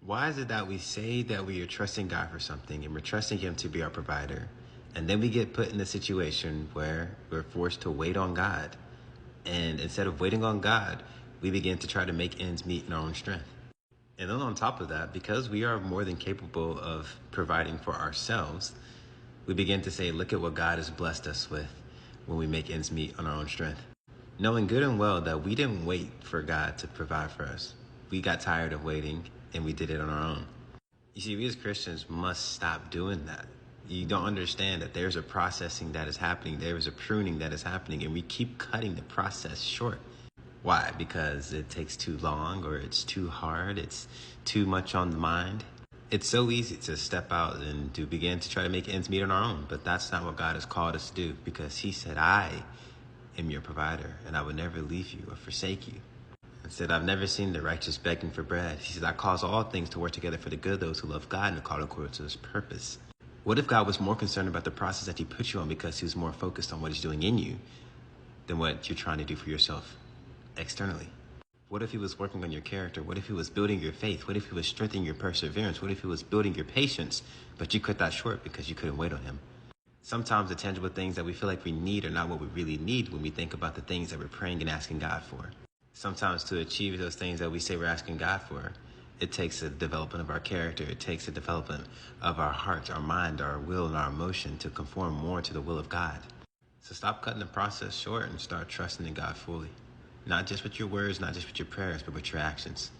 Why is it that we say that we are trusting God for something and we're trusting Him to be our provider, and then we get put in a situation where we're forced to wait on God, and instead of waiting on God, we begin to try to make ends meet in our own strength? And then on top of that, because we are more than capable of providing for ourselves, we begin to say, look at what God has blessed us with when we make ends meet on our own strength. Knowing good and well that we didn't wait for God to provide for us. We got tired of waiting and we did it on our own. You see, we as Christians must stop doing that. You don't understand that there's a processing that is happening. There is a pruning that is happening, and we keep cutting the process short. Why? Because it takes too long, or it's too hard, it's too much on the mind. It's so easy to step out and to begin to try to make ends meet on our own, but that's not what God has called us to do, because He said, I am your provider, and I will never leave you or forsake you. And said, I've never seen the righteous begging for bread. He said, I cause all things to work together for the good of those who love God and are called according to His purpose. What if God was more concerned about the process that He put you on because He was more focused on what He's doing in you than what you're trying to do for yourself externally? What if He was working on your character? What if He was building your faith? What if He was strengthening your perseverance? What if He was building your patience, but you cut that short because you couldn't wait on Him? Sometimes the tangible things that we feel like we need are not what we really need when we think about the things that we're praying and asking God for. Sometimes to achieve those things that we say we're asking God for, it takes a development of our character. It takes a development of our heart, our mind, our will, and our emotion to conform more to the will of God. So stop cutting the process short and start trusting in God fully. Not just with your words, not just with your prayers, but with your actions.